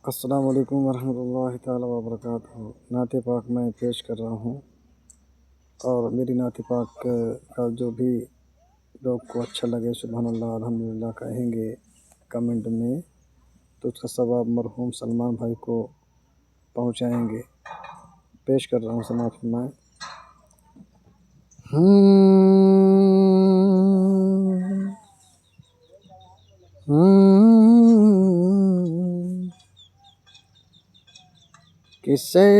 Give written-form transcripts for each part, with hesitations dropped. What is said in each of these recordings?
السلام علیکم ورحمۃ اللہ تعالیٰ وبرکاتہ۔ نعت پاک میں پیش کر رہا ہوں، اور میری نعت پاک کا جو بھی لوگ کو اچھا لگے سبحان اللہ الحمدللہ کہیں گے کمنٹ میں، تو اس کا ثواب مرحوم سلمان بھائی کو پہنچائیں گے۔ پیش کر رہا ہوں، سماعت فرمائیں۔ کسے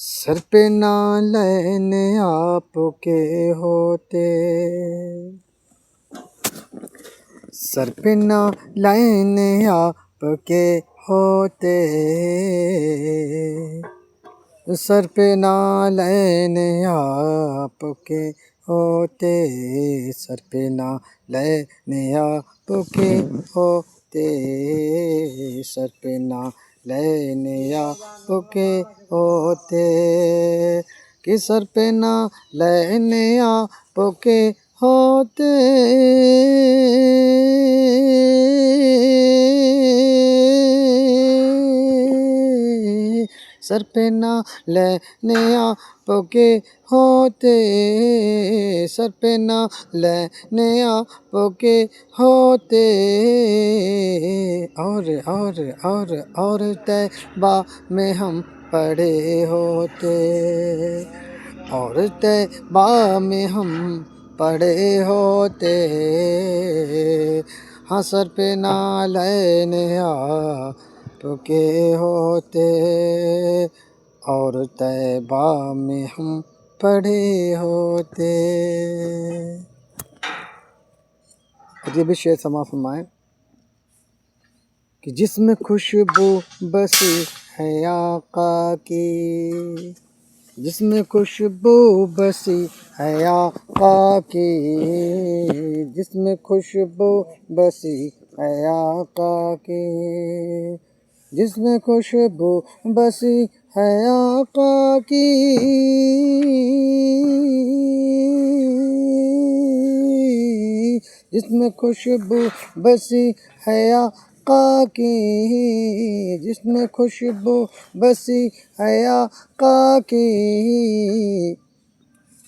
سر پہ نالین آپ کے ہوتے، سر پہ نالین آپ کے ہوتے، سر پہ نالین آپ کے ہوتے، سر پہ نالین آپ کے ہوتے، سر پہ نالین آپ کے ہوتے، کہ سر پہ نالین آپ کے ہوتے، سر پہ نالین آپ کے ہوتے، سر پہ نالین آپ کے ہوتے، اور طیبہ میں ہم پڑے ہوتے، اور طیبہ میں ہم پڑے ہوتے، ہاں سر پہ نالین آپ کے ہوتے، اور طیبہ میں ہم پڑے ہوتے۔ یہ بھی شعر سماعت فرمائیں کہ جس میں خوشبو بسی ہے آقا کی، جس میں خوشبو بسی ہے آقا کی، جس میں خوشبو بسی ہے آقا کی، جس میں خوشبو بسی ہے آقا کی، جس میں خوشبو بسی ہے آقا کی، جس میں خوشبو بسی ہے آقا کی،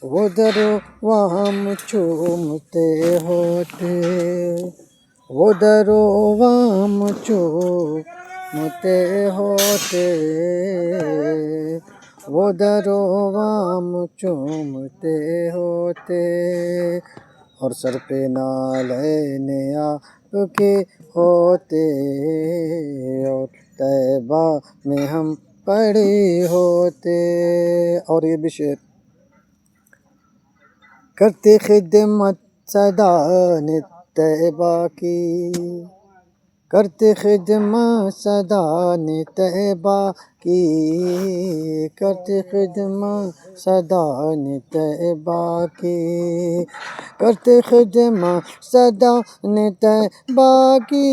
وہ در و ہم چومتے ہوتے، وہ در و ہم چومتے ہوتے، وہ در و ہم چومتے ہوتے، اور سر پہ نالین آپ کے ہوتے، اور طیبہ میں ہم پڑے ہوتے۔ اور یہ بھی شعر کرتے خدمت سدان طیبہ کی، کرتے خدمت سدان طیبہ کی، کرتے خدمت سدان طیبہ کی، کرتے خدمت سدان طیبہ کی،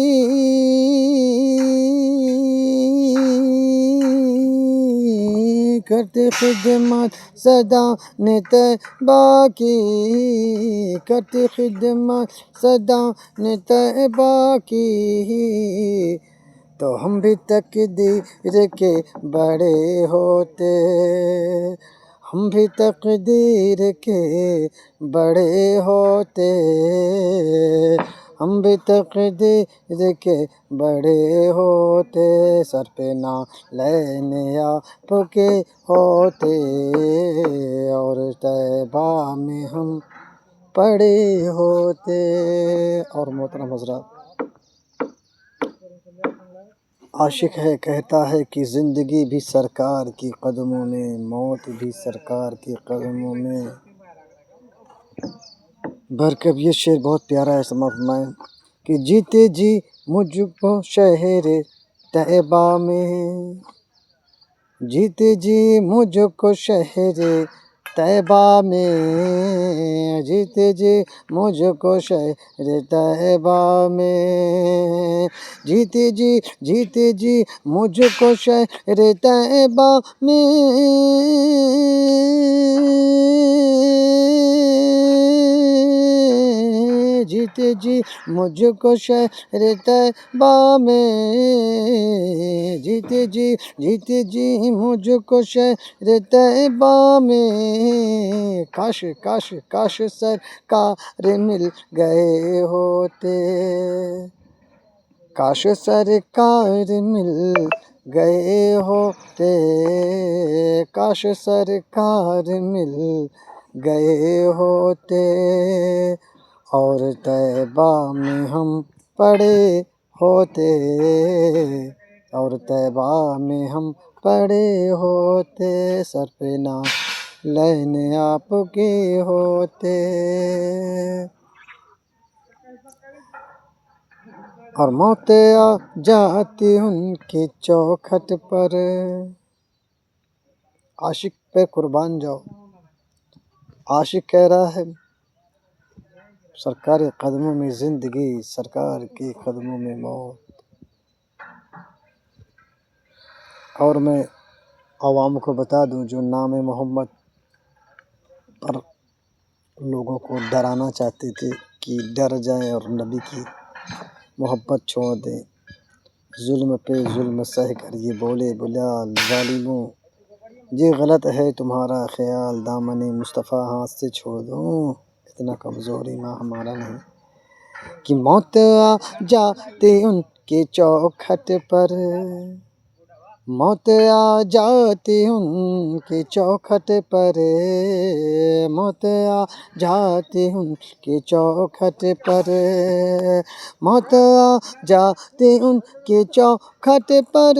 کرتے خدمت سدان طیبہ کی، کرتے خدمت سدان طیبہ کی، تو ہم بھی تقدیر کے بڑے ہوتے، ہم بھی تقدیر کے بڑے ہوتے، ہم بھی تقدیر کے بڑے ہوتے، سر پہ نالین آپ کے ہوتے، اور طیبہ میں ہم پڑے ہوتے۔ اور محترم حضرات، عاشق ہے کہتا ہے کہ زندگی بھی سرکار کی قدموں میں، موت بھی سرکار کی قدموں میں۔ برکب یہ شعر بہت پیارا ہے، سماعت فرمائیں کہ جیتے جی مجھ کو شہر طیبہ میں، جیتے جی مجھ کو شہر طیبہ میں، جیتے جی مجھ کو شہر طیبہ میں، جیتے جی مجھ کو شہر طیبہ میں، جیتے جی مجھ کو شہر طیبہ میں، جیتے جی مجھ کو شہر طیبہ میں، کاش سرکار مل گئے ہوتے، کاش سرکار مل گئے ہوتے، کاش سرکار مل گئے ہوتے، اور طیبہ میں ہم پڑے ہوتے، اور طیبہ میں ہم پڑے ہوتے، سر پہ نالین آپ کے ہوتے، اور موت آ جاتی ان کی چوکھٹ پر۔ عاشق پہ قربان جاؤ، عاشق کہہ رہا ہے سرکار کے قدموں میں زندگی، سرکار کے قدموں میں موت۔ اور میں عوام کو بتا دوں جو نام محمد پر لوگوں کو ڈرانا چاہتے تھے کہ ڈر جائیں اور نبی کی محبت چھوڑ دیں، ظلم پہ ظلم سہ کر یہ بولے بلال ظالموں، یہ غلط ہے تمہارا خیال، دامن مصطفیٰ ہاتھ سے چھوڑ دوں، اتنا کمزور ایمان ہمارا نہیں کہ موت آ جاتی ان کے چوکھٹ پر، موت آ جاتی ان کے چوکھٹ پر، موت آ جاتی ان کے چوکھٹ پر، موت آ جاتی ان کے چوکھٹ پر،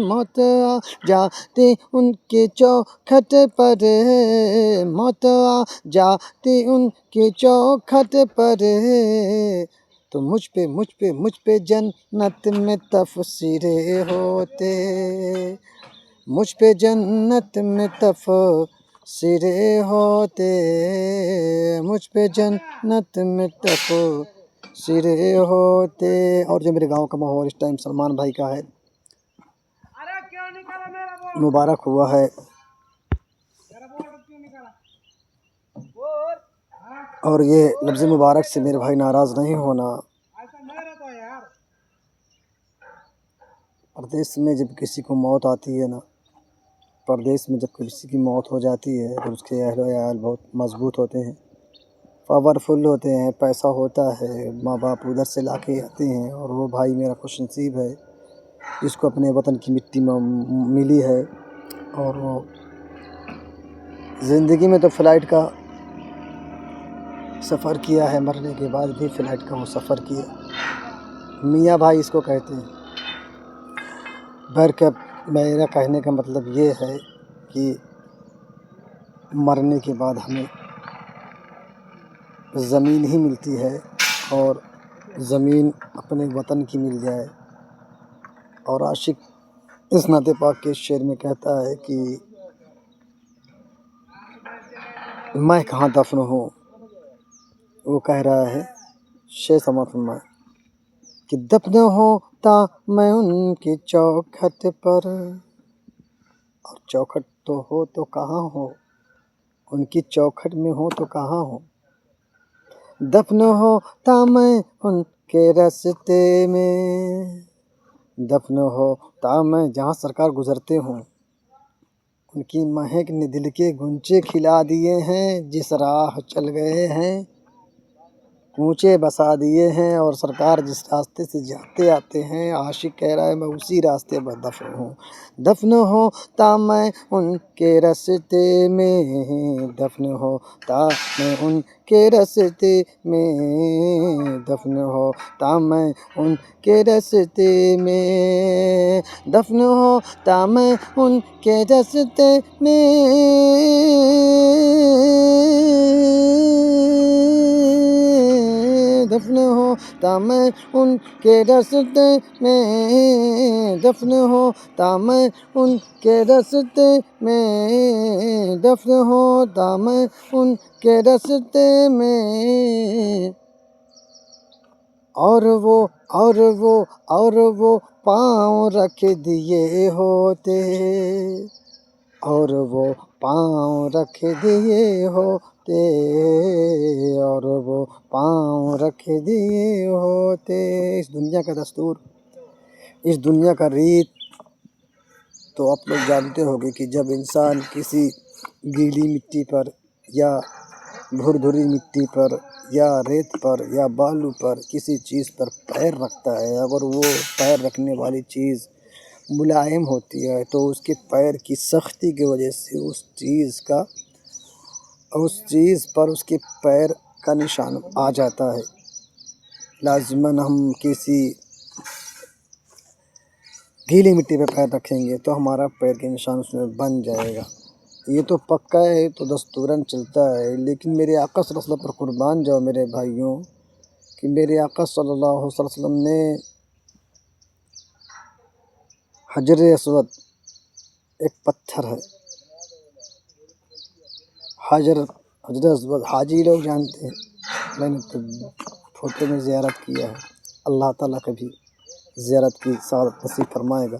موت آ جاتی ان کے چوکھٹ پر، موت آ جاتی ان کے چوکھٹ پر، تو مجھ پہ جنت میں تفسیرے ہوتے، مجھ پہ جنت میں تفسیرے ہوتے، مجھ پہ جنت میں تفسیرے ہوتے۔ اور جو میرے گاؤں کا ماحول اس ٹائم سلمان بھائی کا ہے، مبارک ہوا ہے، اور یہ لفظ مبارک سے میرے بھائی ناراض نہیں ہونا۔ پردیس میں جب کسی کو موت آتی ہے نا، پردیس میں جب کسی کی موت ہو جاتی ہے تو اس کے اہل و عیال بہت مضبوط ہوتے ہیں، پاورفل ہوتے ہیں، پیسہ ہوتا ہے، ماں باپ ادھر سے لا کے آتے ہیں، اور وہ بھائی میرا خوش نصیب ہے جس کو اپنے وطن کی مٹی ملی ہے، اور وہ زندگی میں تو فلائٹ کا سفر کیا ہے، مرنے کے بعد بھی فلائٹ کا وہ سفر کیا، میاں بھائی اس کو کہتے ہیں۔ میرا کہنے کا مطلب یہ ہے کہ مرنے کے بعد ہمیں زمین ہی ملتی ہے، اور زمین اپنے وطن کی مل جائے، اور عاشق اس نعت پاک کے شعر میں کہتا ہے کہ میں کہاں دفن ہوں، وہ کہہ رہا ہے شعر سماعت فرمائیں کہ دفن ہوتا میں ان کی چوکھٹ پر، اور چوکھٹ تو ہو تو کہاں ہو، ان کی چوکھٹ میں ہو تو کہاں ہو، دفن ہوتا میں ان کے راستے میں، دفن ہوتا میں جہاں سرکار گزرتے ہوں، ان کی مہک نے دل کے گنچے کھلا دیے ہیں، جس راہ چل گئے ہیں کوچے بسا دیے ہیں، اور سرکار جس راستے سے جاتے آتے ہیں، عاشق کہہ رہا ہے میں اسی راستے پر دفن ہوں، دفن ہوتا میں ان کے راستے میں، دفن ہوتا میں ان کے راستے میں، دفن ہوتا میں ان کے راستے میں، دفن ہوتا میں ان کے راستے میں، دفن ہوتا میں ان کے راستے میں، دفن ہوتا میں ان کے راستے میں، دفن ہوتا میں ان کے راستے میں، اور وہ پاؤں رکھ دیے ہوتے، اور وہ پاؤں رکھ دیے ہوتے، اور وہ پاؤں رکھ دیے ہوتے۔ اس دنیا کا دستور، اس دنیا کا ریت تو آپ لوگ جانتے ہوگے کہ جب انسان کسی گیلی مٹی پر یا بھردھری مٹی پر یا ریت پر یا بالو پر کسی چیز پر پیر رکھتا ہے، اگر وہ پیر رکھنے والی چیز ملائم ہوتی ہے تو اس کے پیر کی سختی کی وجہ سے اس چیز پر اس کے پیر کا نشان آ جاتا ہے۔ لازماً ہم کسی گیلی مٹی پہ پیر رکھیں گے تو ہمارا پیر کے نشان اس میں بن جائے گا، یہ تو پکا ہے، تو دستوراً چلتا ہے۔ لیکن میرے آقا صلی اللہ علیہ وسلم پر قربان جاؤ میرے بھائیوں، کہ میرے آقا صلی اللہ علیہ وسلم نے حجر اسود، ایک پتھر ہے، حجر اسود حاجی لوگ جانتے ہیں، میں نے تو فوٹو میں زیارت کیا ہے، اللہ تعالیٰ کبھی زیارت کی سعادت نصیب فرمائے گا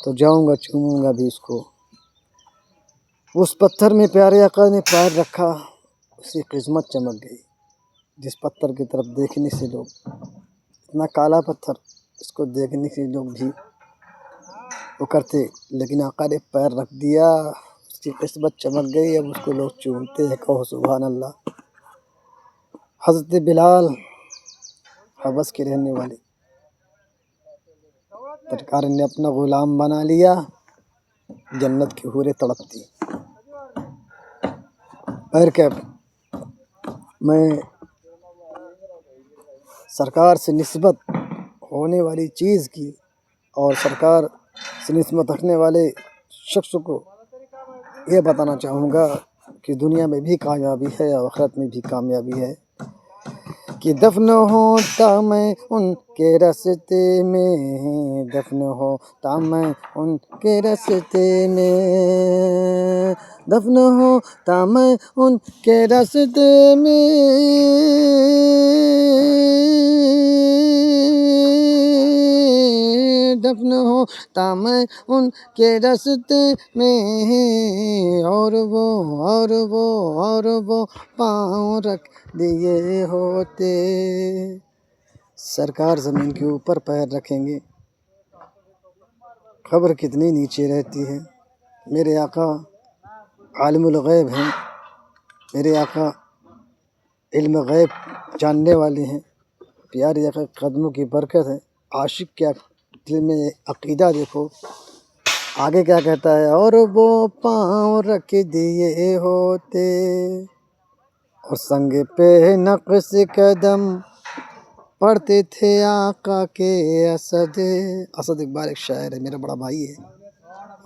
تو جاؤں گا، چوموں گا بھی اس کو۔ اس پتھر میں پیارے آقا نے پیر رکھا، اس کی قسمت چمک گئی۔ جس پتھر کی طرف دیکھنے سے لوگ، اتنا کالا پتھر، اس کو دیکھنے سے لوگ بھی وہ کرتے، لیکن آقا نے پیر رکھ دیا، اس کی قسمت چمک گئی، اب اس کو لوگ چومتے ہیں، کہو سبحان اللہ۔ حضرت بلال حبش کے رہنے والے، سرکار نے اپنا غلام بنا لیا، جنت کی حوریں تڑپتی۔ مرکب میں سرکار سے نسبت ہونے والی چیز کی اور سرکار سے نسبت رکھنے والے شخص کو یہ بتانا چاہوں گا کہ دنیا میں بھی کامیابی ہے اور آخرت میں بھی کامیابی ہے، کہ دفن ہوتا میں ان کے راستے میں، دفن ہوتا میں ان کے راستے میں، دفن ہوتا میں ان کے راستے میں، دفن ہوتا میں ان کے راستے میں، اور وہ پاؤں رکھ دیے ہوتے۔ سرکار زمین کے اوپر پیر رکھیں گے، قبر کتنی نیچے رہتی ہے۔ میرے آقا عالم الغیب ہیں، میرے آقا علم غیب جاننے والے ہیں، پیارے آقا قدموں کی برکت ہے۔ عاشق کے دل میں عقیدہ دیکھو، آگے کیا کہتا ہے، اور وہ پاؤں رکھ دیے ہوتے، اور سنگ پہ نقش قدم پڑھتے تھے آقا کے اسد۔ اسد اقبال ایک شاعر ہے، میرا بڑا بھائی ہے،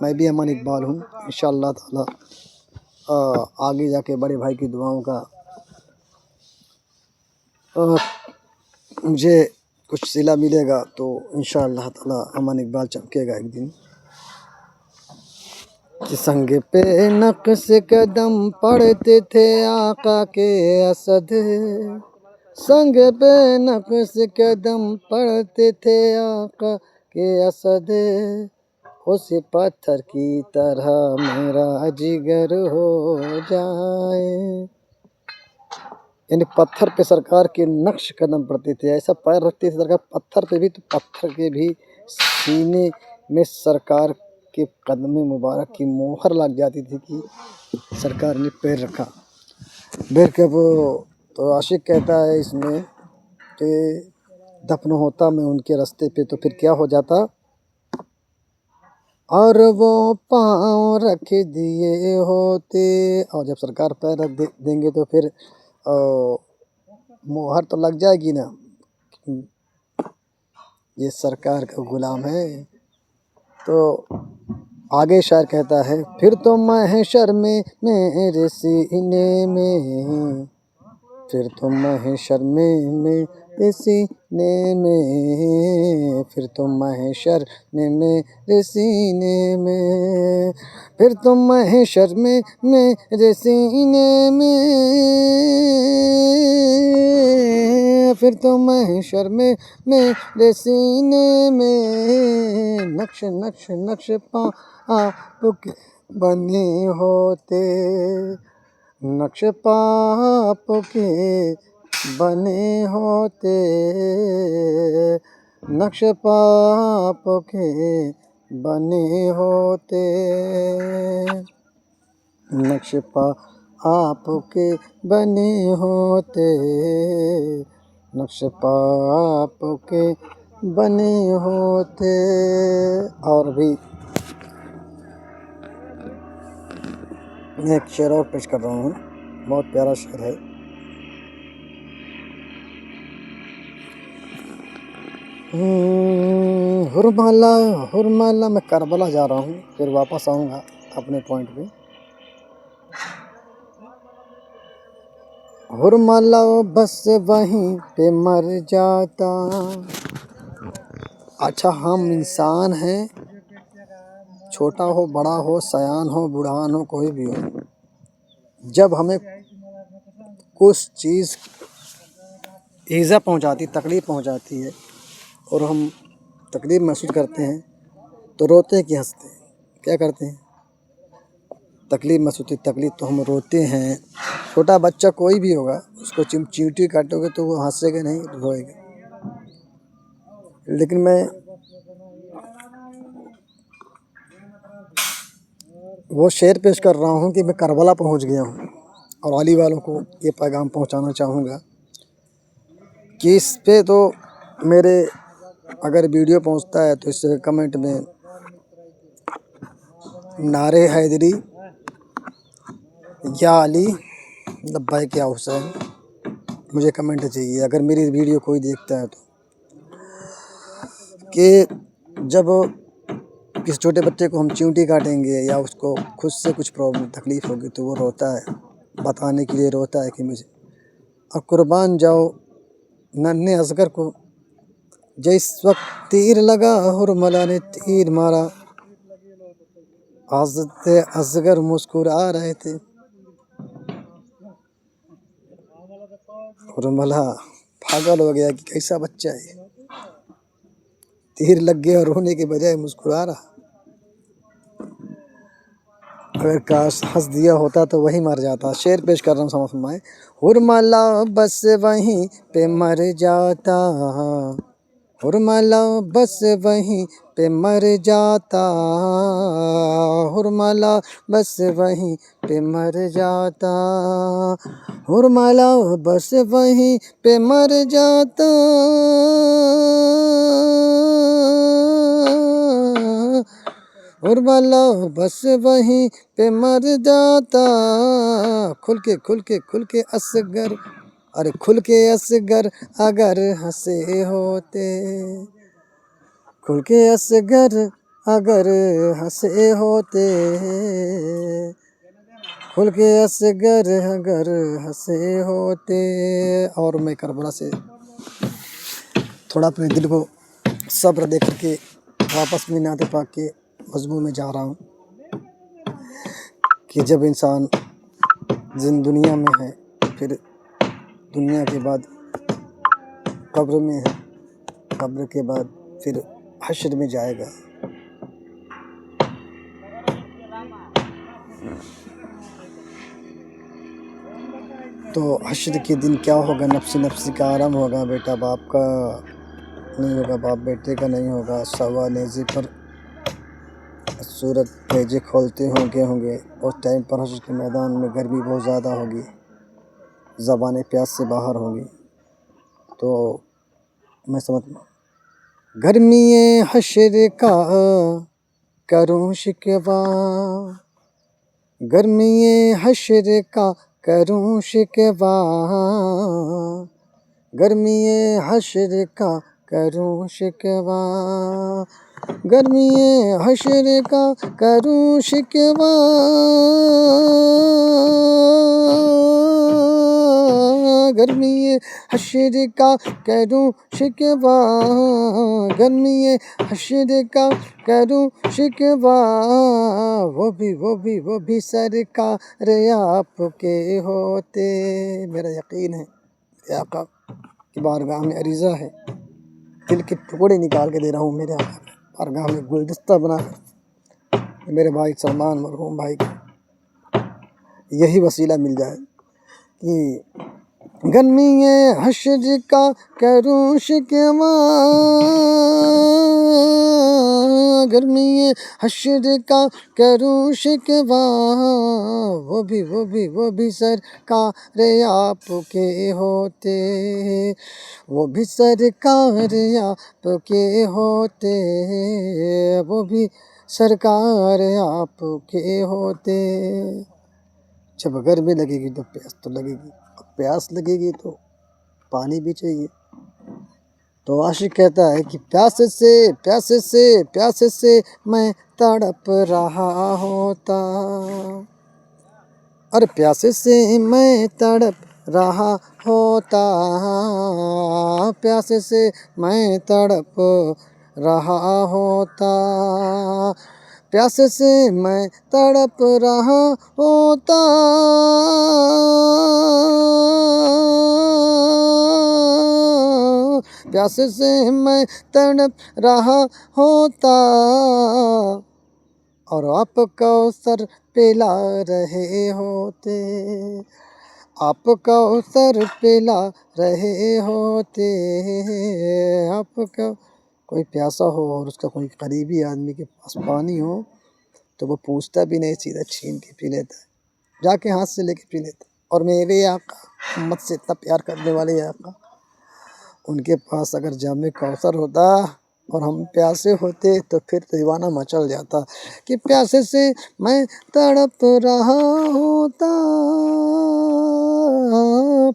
میں بھی امان اقبال ہوں۔ انشاءاللہ تعالی آگے جا کے بڑے بھائی کی دعاؤں کا مجھے کچھ صلہ ملے گا تو انشاءاللہ تعالی امان اقبال چمکے گا ایک دن۔ کہ سنگ پہ نقش قدم پڑھتے تھے آقا کے اسد، سنگ پہ نقش قدم پڑھتے تھے آقا کے اسد، اس پتھر کی طرح میرا جگر ہو جائے۔ یعنی پتھر پہ سرکار کے نقش قدم پڑتے تھے، ایسا پیر رکھتے تھے سرکار پتھر پہ بھی، تو پتھر کے بھی سینے میں سرکار کے قدم مبارک کی مہر لگ جاتی تھی کہ سرکار نے پیر رکھا۔ برکب تو عاشق کہتا ہے اس میں کہ دفن ہوتا میں ان کے راستے پہ تو پھر کیا ہو جاتا، اور وہ پاؤں رکھ دیے ہوتے، اور جب سرکار پیر رکھ دیں گے تو پھر مہر تو لگ جائے گی نا، یہ سرکار کا غلام ہے۔ تو آگے شاعر کہتا ہے، پھر تو محشر میں میرے سینے میں، پھر تو محشر میں میرے سینے میں، پھر تو محشر میں میرے سینے میں، پھر تو محشر میں میرے سینے میں، پھر تو محشر میں میرے سینے میں، نقش نقش نقش پاپ کے بنے ہوتے، نقش پاپ کے بنے ہوتے، نقش پاپ کے بنے ہوتے، نقش پاپ کے بنے ہوتے، نقش پاپ کے بنے ہوتے۔ اور بھی میں ایک شعر اور پیش کر رہا ہوں، بہت پیارا شعر ہے۔ ہرمالا میں کربلا جا رہا ہوں، پھر واپس آؤں گا اپنے پوائنٹ پہ۔ ہرمالا بس وہیں پہ مر جاتا۔ اچھا ہم انسان ہیں، چھوٹا ہو بڑا ہو سیان ہو بوڑھان ہو کوئی بھی ہو، جب ہمیں کچھ چیز ایذا پہنچاتی تکلیف پہنچاتی ہے اور ہم تکلیف محسوس کرتے ہیں تو روتے ہیں کہ ہنستے ہیں؟ کیا کرتے ہیں؟ تکلیف محسوس ہوتی تکلیف تو ہم روتے ہیں۔ چھوٹا بچہ کوئی بھی ہوگا، اس کو چیونٹی کاٹو گے تو وہ ہنسے گا نہیں، روئے گا۔ لیکن میں وہ شعر پیش کر رہا ہوں کہ میں کربلا پہنچ گیا ہوں، اور علی والوں کو یہ پیغام پہنچانا چاہوں گا کہ اس پہ تو میرے اگر ویڈیو پہنچتا ہے تو اس سے کمنٹ میں نعرے حیدری یا علی لبیک یا حسین مجھے کمنٹ چاہیے، اگر میری ویڈیو کوئی دیکھتا ہے تو، کہ جب کسی چھوٹے بچے کو ہم چیونٹی کاٹیں گے یا اس کو خود سے کچھ پرابلم تکلیف ہوگی تو وہ روتا ہے، بتانے کے لیے روتا ہے کہ مجھے، اور قربان جاؤ ننھے اصغر کو جس وقت تیر لگا ہرملا نے تیر مارا، حضرت اصغر مسکرا رہے تھے، ہرملا پاگل ہو گیا کہ کیسا بچہ ہے، تیر لگ گیا رونے کے بجائے مسکرا رہا، اگر کاش ہنس دیا ہوتا تو وہی مر جاتا۔ شعر پیش کر رہا ہوں، سمجھ فرمائے۔ ہرملا بس وہیں پہ مر جاتا، ہرملا بس وہیں پہ مر جاتا، ہرملا بس وہیں پہ مر جاتا، ہرملا بس وہیں پہ مر جاتا، ہرملا بس وہیں پہ مر جاتا، کھل کے اصغر، ارے کھل کے اصغر اگر ہنسے ہوتے، کھل کے اصغر اگر ہنسے ہوتے، کھل کے اصغر اگر ہنسے ہوتے۔ اور میں کربلا سے تھوڑا اپنے دل کو صبر دے کر کے واپس میں نعت پاک کے مضمون میں جا رہا ہوں کہ جب انسان دنیا میں ہے، پھر دنیا کے بعد قبر میں ہے، قبر کے بعد پھر حشر میں جائے گا، تو حشر کے دن کیا ہوگا؟ نفسی نفسی کا عالم ہوگا، بیٹا باپ کا نہیں ہوگا، باپ بیٹے کا نہیں ہوگا، سوا نیزے پر صورت نیزے کھولتے ہوں گے، اس ٹائم پر حشر کے میدان میں گرمی بہت زیادہ ہوگی، زبانیں پیاس سے باہر ہوں گی، تو میں سمجھ گرمی حشر کا کروں شکوہ، گرمی حشر کا کروں شکوہ، گرمی حشر کا کروں شکوہ، گرمی حشر کا کروں شکوہ، گرمی حشر کا کروں شکوہ، گرمی حشر کا کروں شکوہ، وہ بھی سرکار آپ کے ہوتے۔ میرا یقین ہے کہ آقا کی بارگاہ میں عریضہ ہے، دل کے ٹکڑے نکال کے دے رہا ہوں میرے آقا کی بارگاہ میں گلدستہ بنا کر، میرے بھائی سلمان مرحوم بھائی کا یہی وسیلہ مل جائے کہ گرمی حشر کا کروں شکوہ، گرمی حشر کا کروں شکوہ، وہ بھی سرکار آپ کے ہوتے، وہ بھی سرکار آپ کے ہوتے، وہ بھی سرکار آپ کے ہوتے۔ جب گرمی لگے گی تو پیاس تو لگے گی، پیاس لگے گی تو پانی بھی چاہیے۔ تو عاشق کہتا ہے کہ پیاس سے میں تڑپ رہا ہوتا، اور پیاس سے میں تڑپ رہا ہوتا، پیاس سے میں تڑپ رہا ہوتا، پیاس سے میں تڑپ رہا ہوتا، پیاس سے میں تڑپ رہا ہوتا، اور آپ کوثر پلا رہے ہوتے، آپ کوثر پلا رہے ہوتے، آپ کا کوئی پیاسا ہو اور اس کا کوئی قریبی آدمی کے پاس پانی ہو تو وہ پوچھتا بھی نہیں، سیدھا چھین کے پی لیتا ہے، جا کے ہاتھ سے لے کے پی لیتا ہے۔ اور میرے آقا امت سے اتنا پیار کرنے والے آقا، ان کے پاس اگر جام کوثر ہوتا اور ہم پیاسے ہوتے تو پھر دیوانہ مچل جاتا کہ پیاسے سے میں تڑپ رہا ہوتا،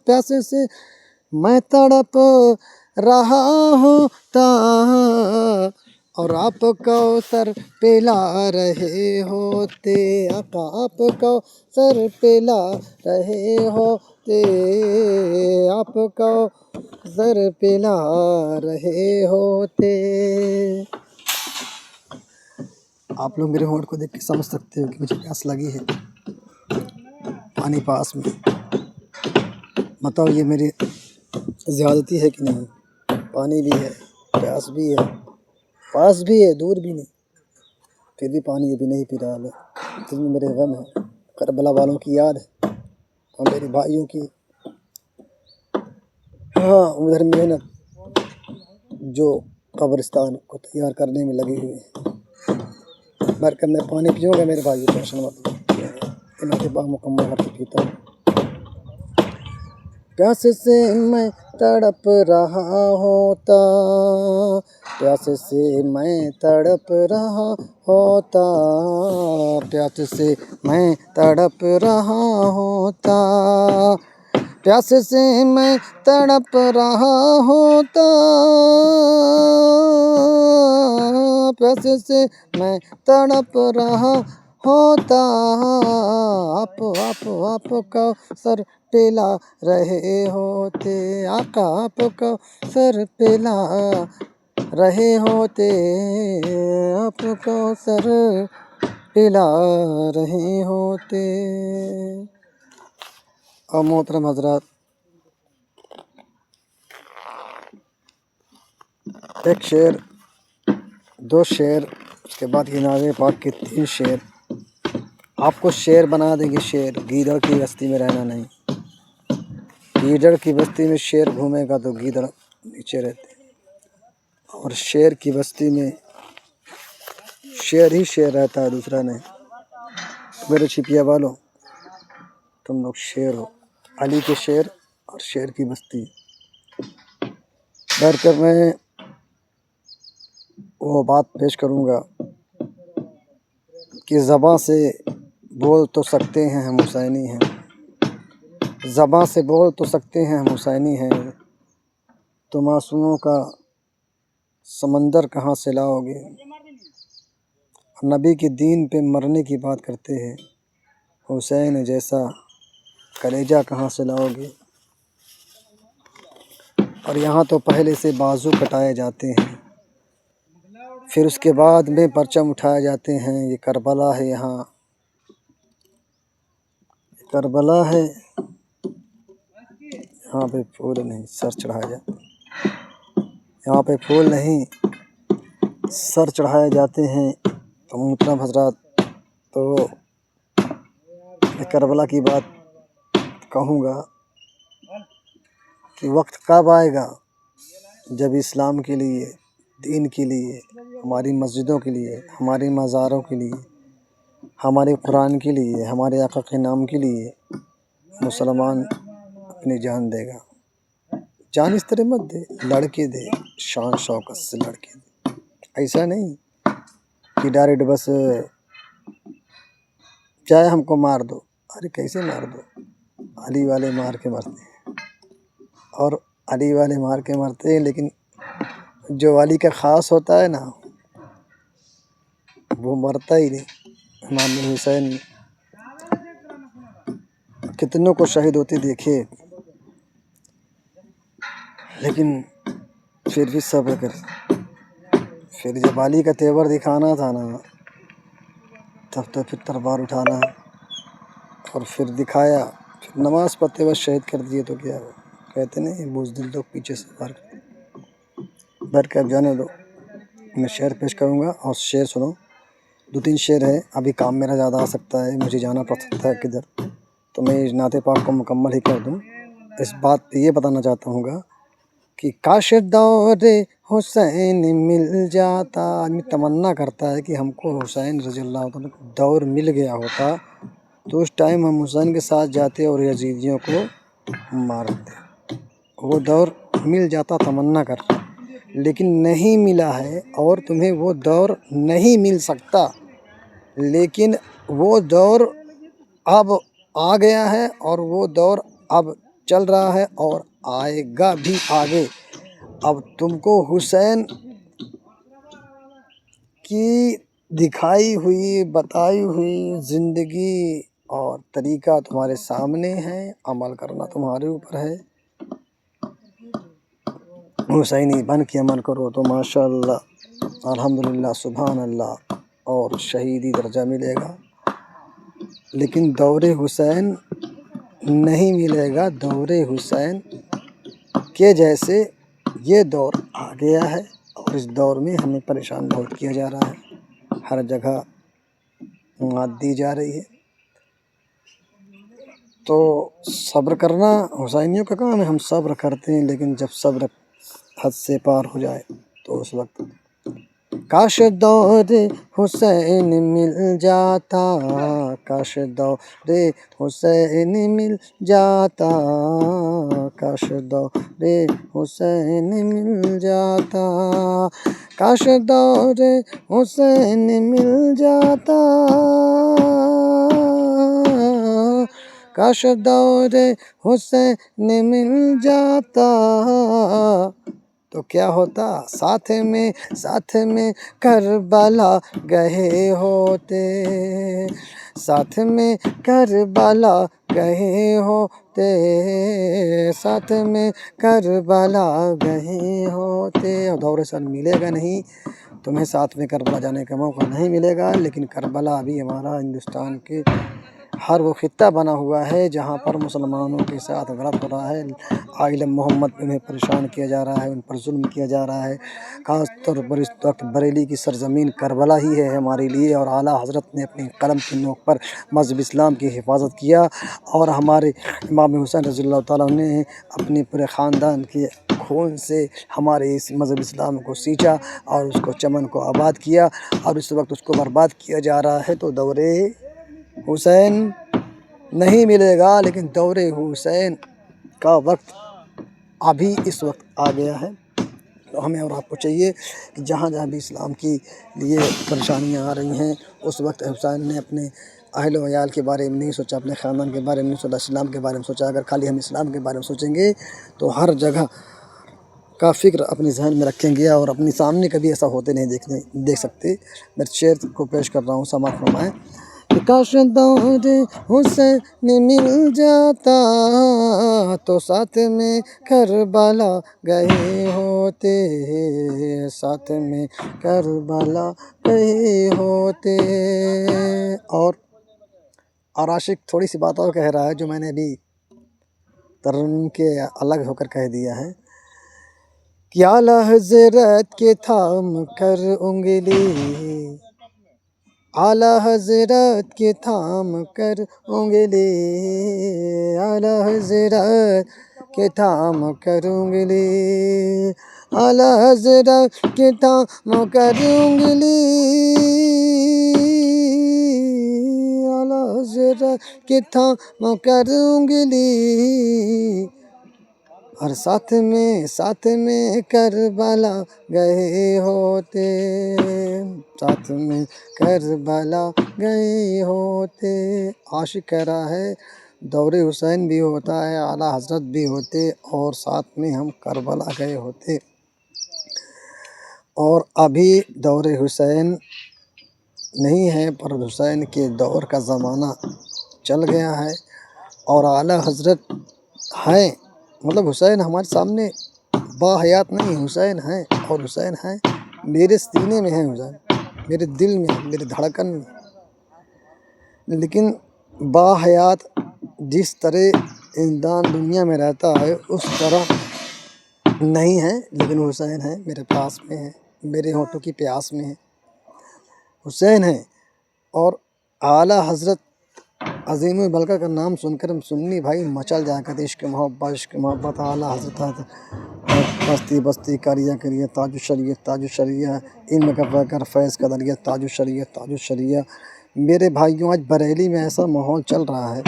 پیاسے سے میں تڑپ رہا ہوتا، اور آپ کوثر پلا رہے ہوتے، آقا آپ کوثر پلا رہے ہوتے، آپ کوثر پلا رہے ہوتے۔ آپ لوگ میرے ہونٹ کو دیکھ کے سمجھ سکتے ہو کہ مجھے پیاس لگی ہے، پانی پاس میں، بتاؤ یہ میری زیادتی ہے کہ نہیں؟ پانی بھی ہے، پیاس بھی ہے، پاس بھی ہے، دور بھی نہیں، پھر بھی پانی ابھی نہیں پی رہا میں، دل میں میرے غم ہے، کربلا والوں کی یاد ہے، اور میرے بھائیوں کی ادھر محنت جو قبرستان کو تیار کرنے میں لگی ہوئی ہے۔ برکت میں پانی پیوں گا میرے بھائی، ٹینشن مت لو، انتباہ مکمل کر کے پیتا ہوں۔ پیاس سے میں تڑپ رہا ہوتا، پیاس سے میں تڑپ رہا ہوتا، پیاس سے میں تڑپ رہا ہوتا، پیاس سے میں تڑپ رہا ہوتا، پیاس سے میں تڑپ رہا ہوتا، آپ کوثر پلا رہے ہوتے، آقا آپ کوثر پلا رہے ہوتے، آپ کوثر پلا رہے ہوتے۔ اور محترم حضرات، ایک شعر، دو شعر، اس کے بعد یہ نعرہ پاک کے 3 شعر آپ کو شعر بنا دیں گے۔ شعر گیدڑ کی بستی میں رہنا نہیں، گیدڑ کی بستی میں شعر گھومے گا تو گیدڑ نیچے رہتے، اور شعر کی بستی میں شعر ہی شعر رہتا ہے، دوسرا نہیں۔ میرے چھپیا والوں، تم لوگ شعر ہو، علی کے شعر اور شعر کی بستی۔ بیٹھ کر میں وہ بات پیش کروں گا کہ زباں سے بول تو سکتے ہیں ہم حسینی ہیں، زباں سے بول تو سکتے ہیں ہم حسینی ہیں، تو معصوموں کا سمندر کہاں سے لاؤ گے؟ نبی کے دین پہ مرنے کی بات کرتے ہیں، حسین جیسا کلیجہ کہاں سے لاؤ گے؟ اور یہاں تو پہلے سے بازو کٹائے جاتے ہیں، پھر اس کے بعد میں پرچم اٹھائے جاتے ہیں۔ یہ کربلا ہے، یہاں کربلا ہے، یہاں پہ پھول نہیں سر چڑھایا جاتا، یہاں پہ پھول نہیں سر چڑھائے جاتے ہیں۔ تو محترم حضرات، تو کربلا کی بات کہوں گا کہ وقت کب آئے گا جب اسلام کے لیے، دین کے لیے، ہماری مسجدوں کے لیے، ہماری مزاروں کے لیے، ہمارے قرآن کے لیے، ہمارے آقا کے نام کے لیے مسلمان اپنی جان دے گا۔ جان اس طرح مت دے، لڑکے دے، شان شوکت سے لڑکے دے، ایسا نہیں کہ ڈائریکٹ بس چاہے ہم کو مار دو۔ ارے کیسے مار دو؟ علی والے مار کے مرتے ہیں، اور علی والے مار کے مرتے ہیں، لیکن جو علی کا خاص ہوتا ہے نا وہ مرتا ہی نہیں۔ امام حسین کتنوں کو شہید ہوتے دیکھے، لیکن پھر بھی صبر کر۔ پھر جب علی کا تیور دکھانا تھا نا، تب تو پھر تلوار اٹھانا، اور پھر دکھایا، پھر نماز پڑھتے وقت شہید کر دیے تو کیا ہوا؟ کہتے نہیں بزدل لوگ پیچھے سے وار کرتے۔ بیٹھ کے اب جانے دو، میں شعر پیش کروں گا اور شعر سنو۔ 2-3 شعر ہے، ابھی کام میرا زیادہ آ سکتا ہے، مجھے جانا پڑ سکتا ہے کدھر، تو میں نعت پاک کو مکمل ہی کر دوں۔ اس بات پہ یہ بتانا چاہتا ہوں گا کہ کاش دور حسین مل جاتا۔ آدمی تمنا کرتا ہے کہ ہم کو حسین رضی اللہ عنہ دور مل گیا ہوتا تو اس ٹائم ہم حسین کے ساتھ جاتے اور یزیدیوں کو مارتے۔ وہ دور مل جاتا، تمنا کر، لیکن نہیں ملا ہے، اور تمہیں وہ دور نہیں مل سکتا۔ لیکن وہ دور اب آ گیا ہے، اور وہ دور اب چل رہا ہے اور آئے گا بھی آگے۔ اب تم کو حسین کی دکھائی ہوئی، بتائی ہوئی زندگی اور طریقہ تمہارے سامنے ہے، عمل کرنا تمہارے اوپر ہے۔ حسینی بن کے عمل کرو تو ماشاءاللہ، الحمدللہ، سبحان اللہ، اور شہیدی درجہ ملے گا۔ لیکن دور حسین نہیں ملے گا، دور حسین کے جیسے یہ دور آ گیا ہے، اور اس دور میں ہمیں پریشان بہت کیا جا رہا ہے، ہر جگہ مات دی جا رہی ہے۔ تو صبر کرنا حسینیوں کا کام ہے، ہم صبر کرتے ہیں، لیکن جب صبر حد سے پار ہو جائے تو اس وقت کاش دور حسین مل جاتا، کاش دور حسین مل جاتا، کاش دور حسین مل جاتا، کاش دور حسین مل جاتا، کاش دور حسین مل جاتا، تو کیا ہوتا؟ ساتھ میں کربلا گئے ہوتے، ساتھ میں کربلا گئے ہوتے، ساتھ میں کربلا گئے ہوتے۔ اور دور حسین ملے گا نہیں، تمہیں ساتھ میں کربلا جانے کا موقع نہیں ملے گا، لیکن کربلا ابھی ہمارا ہندوستان کے ہر وہ خطہ بنا ہوا ہے جہاں پر مسلمانوں کے ساتھ غلط ہو رہا ہے، آئل محمد انہیں پریشان کیا جا رہا ہے، ان پر ظلم کیا جا رہا ہے۔ خاص طور پر اس وقت بریلی کی سرزمین کربلا ہی ہے ہمارے لیے، اور اعلیٰ حضرت نے اپنی قلم کی نوک پر مذہب اسلام کی حفاظت کیا، اور ہمارے امام حسین رضی اللہ تعالیٰ نے اپنے پورے خاندان کے خون سے ہمارے اس مذہب اسلام کو سینچا، اور اس کو چمن کو آباد کیا، اور اس وقت اس کو برباد کیا جا رہا ہے۔ تو دور حسین نہیں ملے گا، لیکن دور حسین کا وقت ابھی اس وقت آ گیا ہے۔ تو ہمیں اور آپ کو چاہیے کہ جہاں جہاں بھی اسلام کی لیے پریشانیاں آ رہی ہیں، اس وقت حسین نے اپنے اہل و عیال کے بارے میں نہیں سوچا، اپنے خاندان کے بارے میں نہیں سوچا، اسلام کے بارے میں سوچا۔ اگر خالی ہم اسلام کے بارے میں سوچیں گے تو ہر جگہ کا فکر اپنے ذہن میں رکھیں گے، اور اپنے سامنے کبھی ایسا ہوتے نہیں دیکھ سکتے۔ میں شعر کو پیش کر رہا ہوں، سماعت فرمائیں کہ کاش دور حسین مل جاتا تو ساتھ میں کربلا گئے ہوتے، ساتھ میں کربلا گئے ہوتے۔ اور عاشق تھوڑی سی بات اور کہہ رہا ہے جو میں نے ابھی ترنم کے الگ ہو کر کہہ دیا ہے کہ اعلیٰ حضرت کے تھام کر انگلی، اعلیٰ حضرت کے تھام کر انگلی، اعلیٰ حضرت کے تھام کر انگلی، اعلیٰ حضرت کے تھام کر انگلی، اعلیٰ حضرت کے تھام کر انگلی، اور ساتھ میں کربلا گئے ہوتے، ساتھ میں کربلا گئے ہوتے۔ عاشق کہہ رہا ہے دور حسین بھی ہوتا ہے، اعلیٰ حضرت بھی ہوتے، اور ساتھ میں ہم کربلا گئے ہوتے۔ اور ابھی دور حسین نہیں ہے، پر حسین کے دور کا زمانہ چل گیا ہے، اور اعلیٰ حضرت ہیں، مطلب حسین ہمارے سامنے باحیات نہیں، حسین ہیں، اور حسین ہیں میرے سینے میں ہیں، حسین میرے دل میں، میرے دھڑکن میں، لیکن باحیات جس طرح انسان دنیا میں رہتا ہے اس طرح نہیں ہے، لیکن حسین ہیں میرے پاس میں ہیں، میرے ہونٹوں کی پیاس میں ہے، حسین ہیں۔ اور اعلیٰ حضرت عظیم البلکہ کا نام سن کر سنی بھائی مچل جایا کرتے، عشق محبت اعلیٰ حضرت، بستی بستی کریہ کریہ تاج الشریعت تاج الشریعت، علم کا فکر فیض کا دریا تاج الشریعت تاج الشریعت۔ میرے بھائیوں آج بریلی میں ایسا ماحول چل رہا ہے،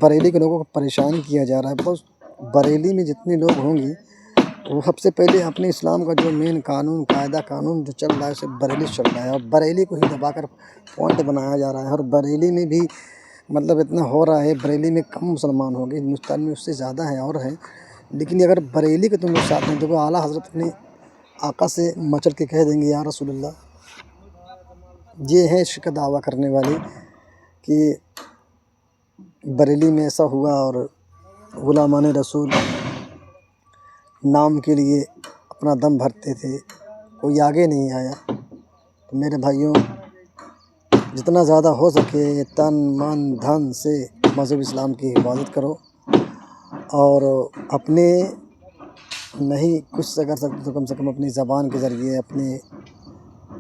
بریلی کے لوگوں کو پریشان کیا جا رہا ہے، بس بریلی میں جتنے لوگ ہوں گی وہ سب سے پہلے اپنے اسلام کا جو مین قانون قاعدہ قانون جو چل رہا ہے اسے بریلی چل رہا ہے، اور بریلی کو ہی دبا کر پوائنٹ بنایا جا رہا ہے، اور بریلی میں بھی مطلب اتنا ہو رہا ہے، بریلی میں کم مسلمان ہوں گے، ہندوستان میں اس سے زیادہ ہیں اور ہیں، لیکن اگر بریلی کے تم لوگ ساتھ میں تو اعلیٰ حضرت اپنے آقا سے مچل کے کہہ دیں گے یا رسول اللہ۔ یہ ہے عشق کا دعویٰ کرنے والے کہ بریلی میں ایسا ہوا، اور غلامان رسول نام کے لیے اپنا دم بھرتے تھے، کوئی آگے نہیں آیا۔ تو میرے بھائیوں جتنا زیادہ ہو سکے تن من دھن سے مذہب اسلام کی حفاظت کرو، اور اپنے نہیں کچھ سے کر سکتے تو کم سے کم اپنی زبان کے ذریعے، اپنے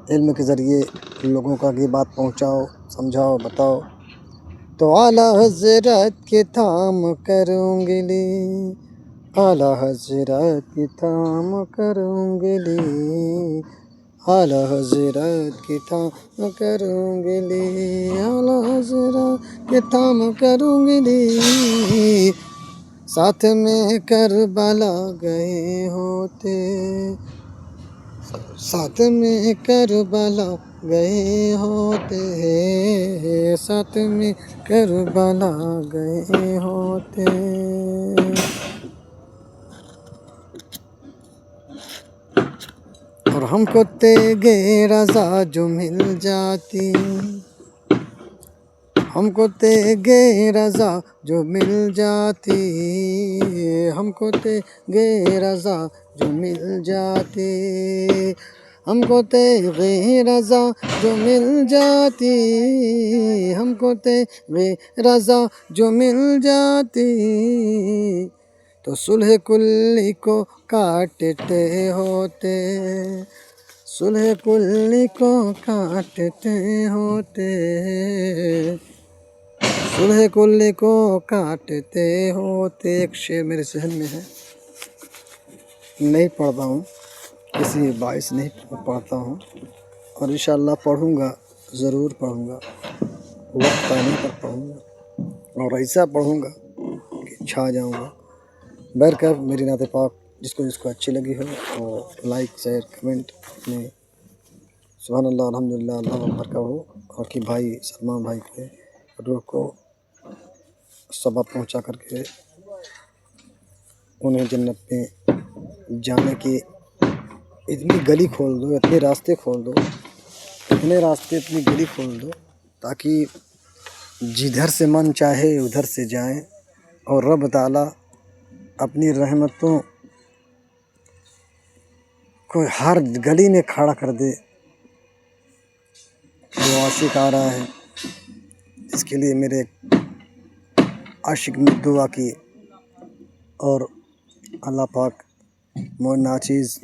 علم کے ذریعے لوگوں کا یہ بات پہنچاؤ، سمجھاؤ، بتاؤ۔ تو اعلیٰ حضرت کے تھام کر انگلی، اعلیٰ حضرت کے تھام کر انگلی، اعلیٰ حضرت کے تھام کر انگلی، اعلیٰ حضرت کے تھام کر انگلی، ساتھ میں کربلا گئے ہوتے، ساتھ میں کربلا گئے ہوتے، ساتھ میں کربلا گئے ہوتے۔ اور ہم کو تیغ رضا جو مل جاتی، ہم کو تیغ رضا جو مل جاتی، ہم کو تیغ رضا جو مل جاتی، ہم کو تیغ رضا جو مل جاتی، ہم کو تیغ رضا جو مل جاتی، تو صلح کلی کو کاٹتے ہوتے، صلح کلی کو کاٹتے ہوتے، صلح کلی کو کاٹتے ہوتے۔ ایک شعر میرے ذہن میں ہے، نہیں پڑھتا ہوں، کسی باعث نہیں پڑھتا ہوں، اور انشاءاللہ پڑھوں گا، ضرور پڑھوں گا، وقت پانے پر پڑھوں گا، اور ایسا پڑھوں گا کہ چھا جاؤں گا۔ بہرکیف میری نعت پاک جس کو اچھی لگی ہو وہ لائک شیئر کمنٹ میں سبحان اللہ الحمدللہ اللہ اکبر کا ہو، اور کہ بھائی سلمان بھائی کے روح کو سبب پہنچا کر کے انہیں جنت میں جانے کی اتنی گلی کھول دو، اتنے راستے کھول دو، اتنے راستے اتنی گلی کھول دو، تاکہ جدھر سے من چاہے ادھر سے جائیں، اور رب تعالیٰ اپنی رحمتوں کو ہر گلی میں کھڑا کر دے۔ جو عاشق آ رہا ہے اس کے لیے میرے عاشق نے دعا کی، اور اللہ پاک ناچیز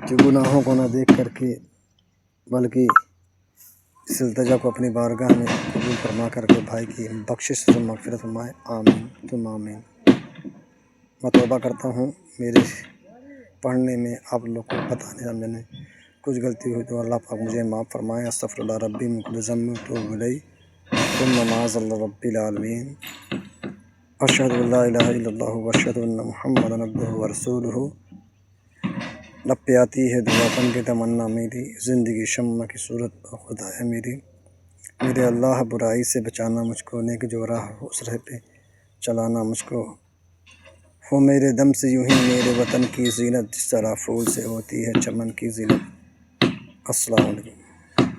کہ گناہوں کو نہ دیکھ کر کے بلکہ اس التجا کو اپنی بارگاہ میں قبول فرما کر کے بھائی کی بخشش سے مغفرت فرمائے، آمین ثم آمین۔ میں توبہ کرتا ہوں میرے پڑھنے میں آپ لوگ کو بتانے میں نے کچھ غلطی ہوئی تو اللہ پاک مجھے معاف فرمائے۔ استغفر اللہ ربی من کل ذنب واتوب الیہ، ثم معاذ اللہ رب العالمین، اشہد ان لا الہ الا اللہ واشہد ان محمدا عبدہ ورسولہ۔ لب پہ آتی ہے دعا بن کے تمنا میری، زندگی شمع کی صورت خدا ہے میری۔ میرے اللہ برائی سے بچانا مجھ کو، نیک جو راہ ہو اس راہ پہ چلانا مجھ کو، ہو میرے دم سے یوں ہی میرے وطن کی زینت، جس طرح پھول سے ہوتی ہے چمن کی زینت۔ السلام علیکم۔